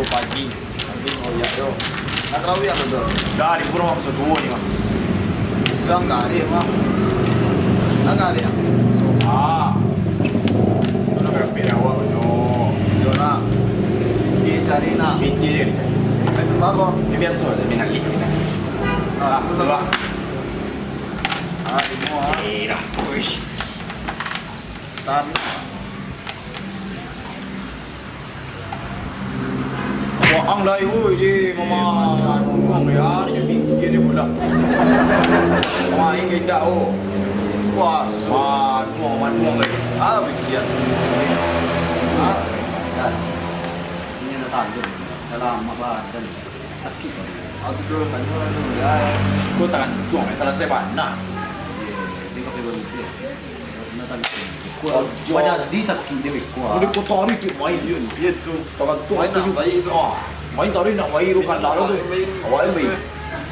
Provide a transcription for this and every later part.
pagi. Pagi ngoyak yo. Nak tarawih apa tu? Dah di pura masuk dua ni mah. Siang kali mah. Nak kali ya? Itu nak kami awak punya. Yo nak. Dia cari nak. Pinggir je ni. Itu bagus. Dia biasa je minat lih minat. Betul lah. Ini semua. Dah. Tan. Wah, ang lai oi je mama. Ang ya ni pinggir dia pula. Wah, ini dah oh. Wah, Wah, tuang lagi. Bikin. Ini dah tanduk dalam pembahasan sakit. Aku dulu kan dulu ya. Kau tangan tuang selesai mana? Tengok dia begitu. Nak tanduk. Banyak di sakit dia kuat. Boleh kau tarik tu main dia ni. Itu. Tangan tuang tu baik tu. Main tarik nak baik tu kan lalu tu. Awal baik.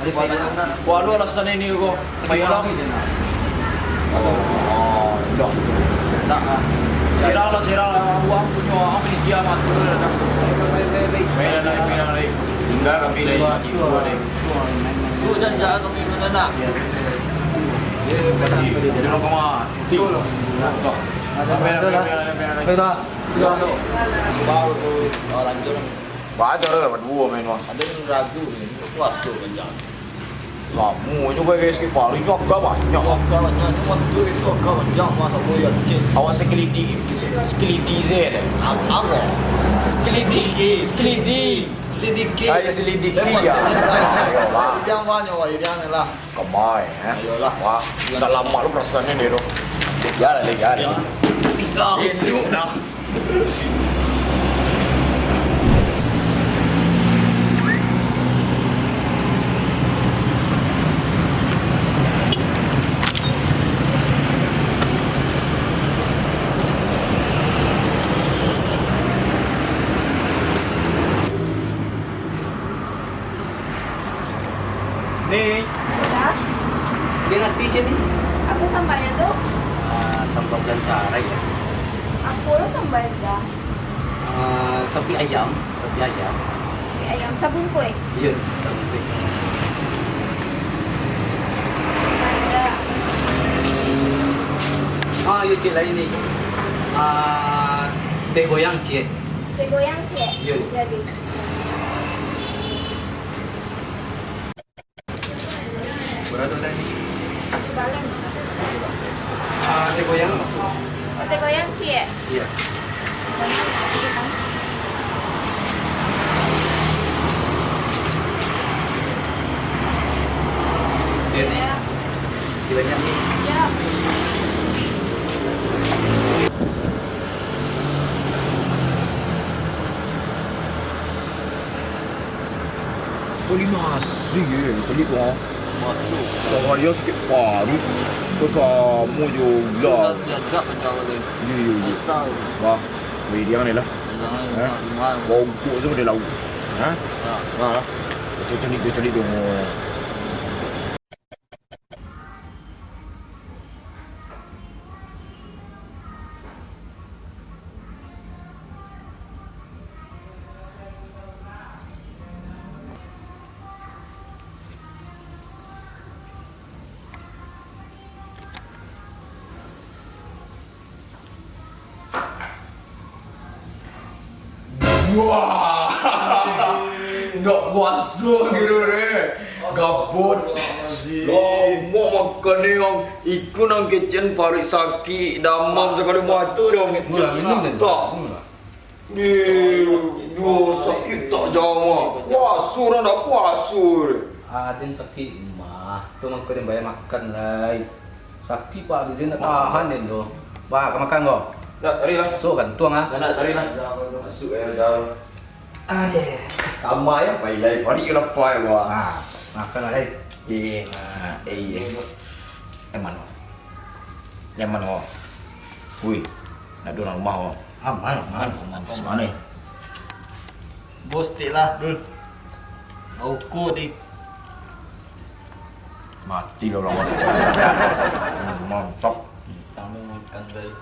Ada payah. Kau ada alasan ini kau. Baik lah. Oh, dah. Tak. Serang lah. Uang punya apa ni dia matu dah. Baik lagi. Tinggal kami lagi. So jangan kami mana nak. Dia betul. Dia nak kemana? Betul. Dah. Baik dah. Sudah. Baru tu lanjut. Baca dah berdua main mah. Ada yang ragu ni. Puasa kan. Kamu juga guys ke paling agak banyak. Kawannya cuma tu itu kawannya masa boleh cek. Awak sekeliti je. Apa? Selidiki. Ay selidiki ya. Ayolah. Yang banyak wah yang lah. Kamai Ayolah. Wah, dah lama lu perasaannya ni tu. Ya. Tiga. Itu dah. Ni, Ya, dia nasi je ni. apa sambalnya tuh? Sambal dan carai ya. Aku lo sambal dah. Sapi ayam. Ayam sabun kue. Ya, sapi. Ada Ya cik lain ni. Teh goyang cik. teh goyang cek. Ya. Jadi. Berapa dah ni? Balen. Teh goyang masuk. Oh, teh goyang cek. Ya. Sini. Ya. Banyak ni. Ya. Kali nasi kali tu. Masuk. Kalau dia sikit paru. Kau sama juga. Jajak macam mana? Ya. Wah, dia ni lah. Bongkok tu dia lauk. Ha? Cari tu. Wah, nak puasa gitu deh. Gabut. Lama makan ni yang ikut nang kitchen parik sakit, damam sekali macam. Minum tak. Yo sakit tak jauh. Puasa dah nak puasa. Aden sakit mah. Tu mak kena bayar makan lai. Sakit pak dia nak tahan dia tu. Wah, kau makan kau. Dah, tarik lah. So kan tuang ah. Nak tarik lah. Masuk dah. Kamai apa ilai? Parik lah pai wah. Makan lai. Lemon oh. Ui. Nak duduk rumah oh. Aman. Semana ni? Bos tik lah. Aku di. Mati dah orang. Mantap. Tamu makan baik.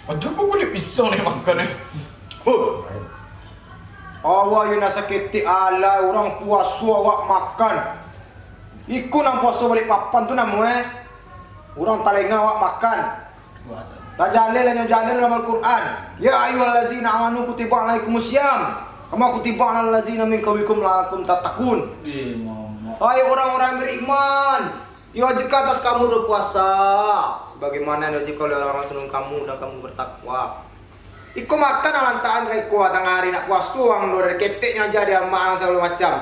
Macam kau boleh pisau ni makan ni. Awak yang nak sakiti alai orang puasa awak makan. Iku nang puasa balik papan tu nama Orang talengah awak makan. Dah jalan dalam Al-Quran. Ya ayyuhallazina amanu kutiba alaikumusiyam. Kama kutiba alal ladzina min qablikum la'allakum tattaqun. Hai orang-orang beriman, diwajibkan atas kamu berpuasa sebagaimana diwajibkan oleh orang sebelum kamu dan kamu bertakwa. Iko makan alantaan kai ko tang hari nak puasa wang do dari keteknya aja dia maang segala macam.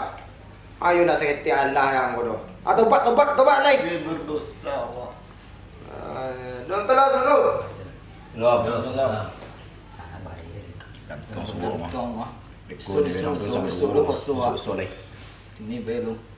Ayo nak sakiti Allah yang bodoh. Atau tobat lain. Berdosa awak. Don't telah sungguh. Lo. Tong semua mah. Besok lu pasua. Ini belum.